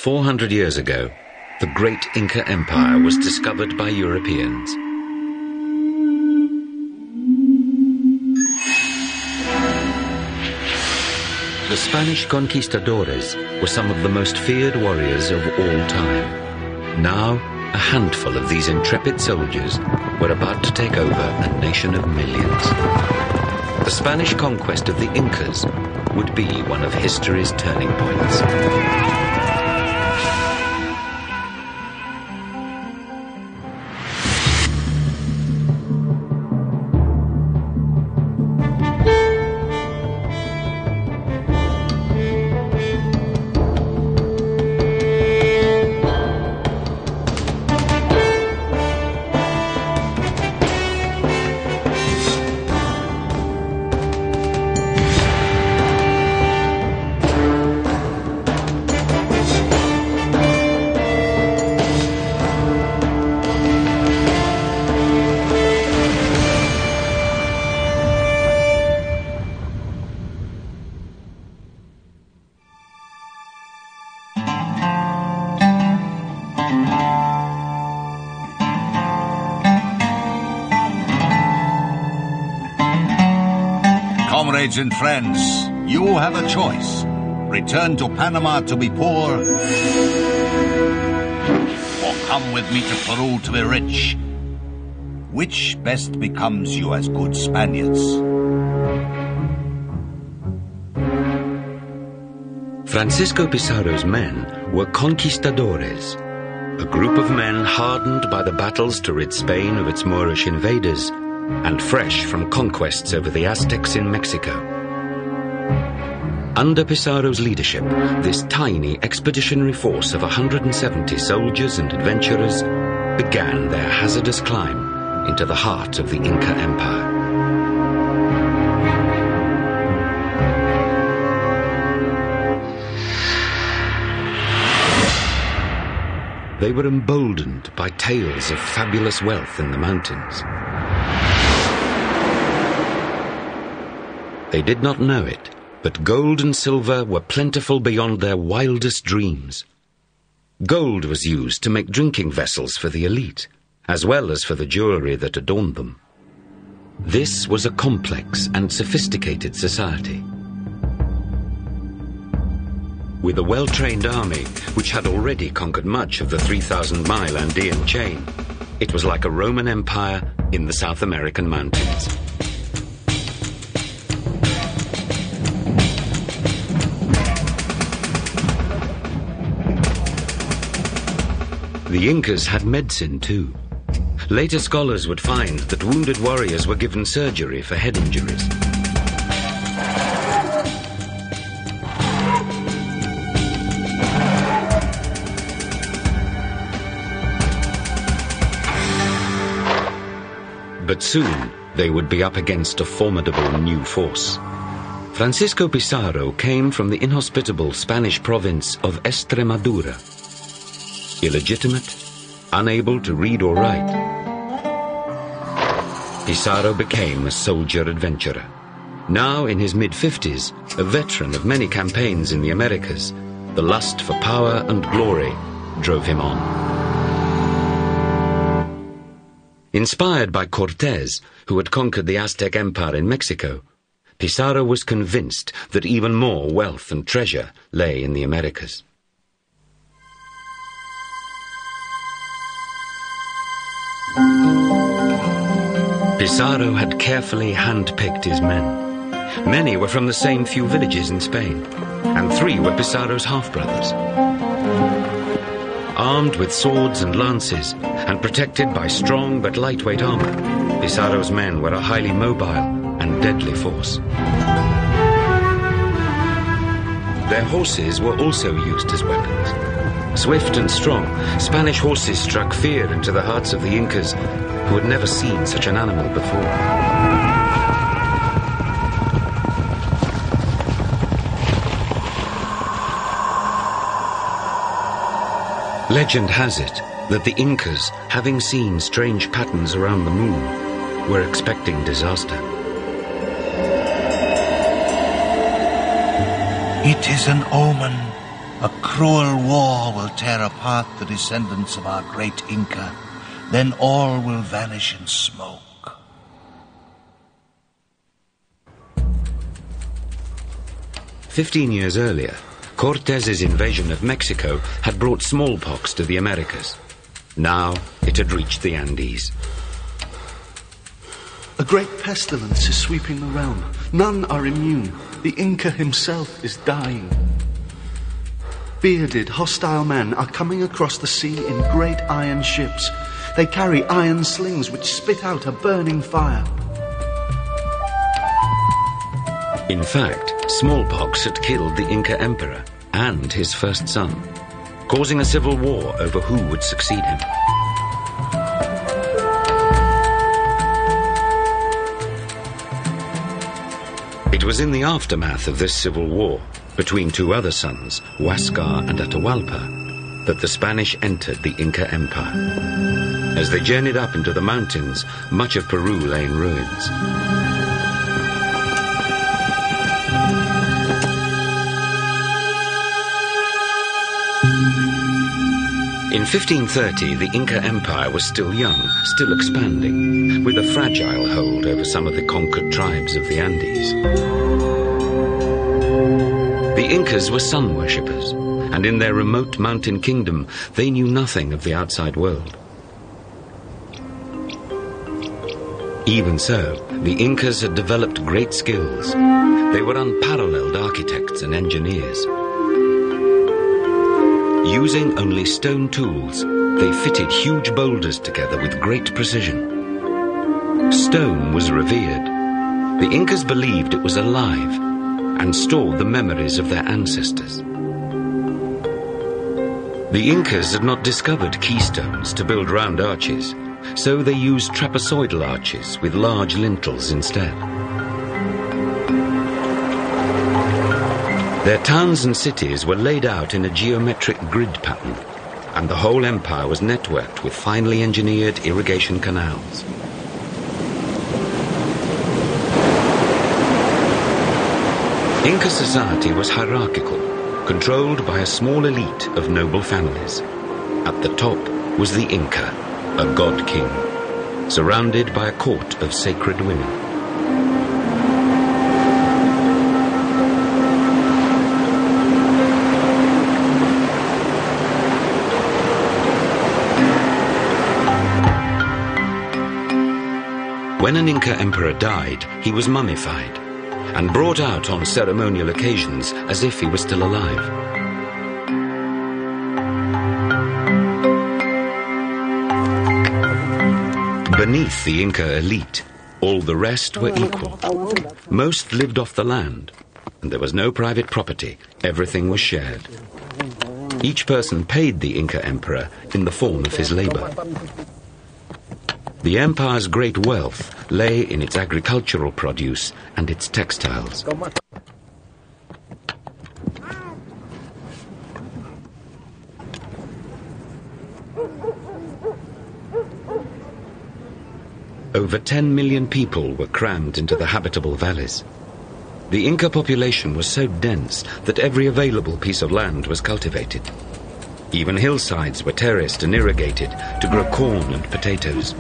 400 years ago, the great Inca Empire was discovered by Europeans. The Spanish conquistadores were some of the most feared warriors of all time. Now, a handful of these intrepid soldiers were about to take over a nation of millions. The Spanish conquest of the Incas would be one of history's turning points. Comrades and friends, you have a choice. Return to Panama to be poor, or come with me to Peru to be rich. Which best becomes you as good Spaniards? Francisco Pizarro's men were conquistadores, a group of men hardened by the battles to rid Spain of its Moorish invaders and fresh from conquests over the Aztecs in Mexico. Under Pizarro's leadership, this tiny expeditionary force of 170 soldiers and adventurers began their hazardous climb into the heart of the Inca Empire. They were emboldened by tales of fabulous wealth in the mountains. They did not know it, but gold and silver were plentiful beyond their wildest dreams. Gold was used to make drinking vessels for the elite, as well as for the jewelry that adorned them. This was a complex and sophisticated society. With a well-trained army, which had already conquered much of the 3,000-mile Andean chain, it was like a Roman Empire in the South American mountains. The Incas had medicine too. Later scholars would find that wounded warriors were given surgery for head injuries. But soon they would be up against a formidable new force. Francisco Pizarro came from the inhospitable Spanish province of Extremadura. Illegitimate, unable to read or write, Pizarro became a soldier adventurer. Now in his mid-50s, a veteran of many campaigns in the Americas, the lust for power and glory drove him on. Inspired by Cortés, who had conquered the Aztec Empire in Mexico, Pizarro was convinced that even more wealth and treasure lay in the Americas. Pizarro had carefully hand-picked his men. Many were from the same few villages in Spain, and 3 were Pizarro's half-brothers. Armed with swords and lances, and protected by strong but lightweight armor, Pizarro's men were a highly mobile and deadly force. Their horses were also used as weapons. Swift and strong, Spanish horses struck fear into the hearts of the Incas, who had never seen such an animal before. Legend has it that the Incas, having seen strange patterns around the moon, were expecting disaster. It is an omen, A cruel war will tear apart the descendants of our great Inca. Then all will vanish in smoke. "15 years earlier, Cortez's invasion of Mexico had brought smallpox to the Americas. Now it had reached the Andes. A great pestilence is sweeping the realm. None are immune. The Inca himself is dying. Bearded, hostile men are coming across the sea in great iron ships. They carry iron slings which spit out a burning fire. In fact, smallpox had killed the Inca emperor and his first son, causing a civil war over who would succeed him. It was in the aftermath of this civil war, between two other sons, Huáscar and Atahualpa, that the Spanish entered the Inca Empire. As they journeyed up into the mountains, much of Peru lay in ruins. In 1530, the Inca Empire was still young, still expanding, with a fragile hold over some of the conquered tribes of the Andes. The Incas were sun worshippers, and in their remote mountain kingdom, they knew nothing of the outside world. Even so, the Incas had developed great skills. They were unparalleled architects and engineers. Using only stone tools, they fitted huge boulders together with great precision. Stone was revered. The Incas believed it was alive and stored the memories of their ancestors. The Incas had not discovered keystones to build round arches, so they used trapezoidal arches with large lintels instead. Their towns and cities were laid out in a geometric grid pattern, and the whole empire was networked with finely engineered irrigation canals. Inca society was hierarchical, controlled by a small elite of noble families. At the top was the Inca, a god king, surrounded by a court of sacred women. When an Inca emperor died, he was mummified and brought out on ceremonial occasions as if he was still alive. Beneath the Inca elite, all the rest were equal. Most lived off the land, and there was no private property. Everything was shared. Each person paid the Inca emperor in the form of his labor. The empire's great wealth lay in its agricultural produce and its textiles. Over 10 million people were crammed into the habitable valleys. The Inca population was so dense that every available piece of land was cultivated. Even hillsides were terraced and irrigated to grow corn and potatoes.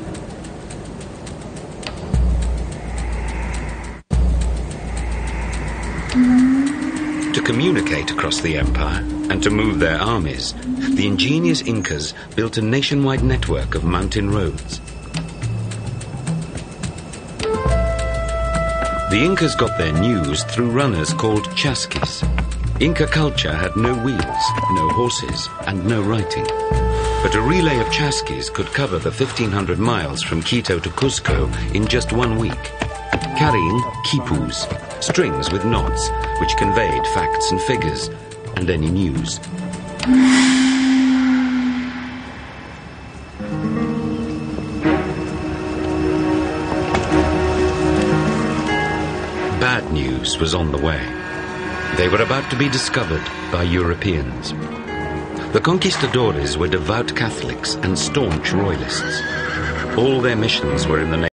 To communicate across the empire and to move their armies, the ingenious Incas built a nationwide network of mountain roads. The Incas got their news through runners called chasquis. Inca culture had no wheels, no horses, and no writing. But a relay of chasquis could cover the 1,500 miles from Quito to Cusco in just 1 week, carrying quipus, strings with knots, which conveyed facts and figures, and any news. Bad news was on the way. They were about to be discovered by Europeans. The conquistadores were devout Catholics and staunch royalists. All their missions were in the name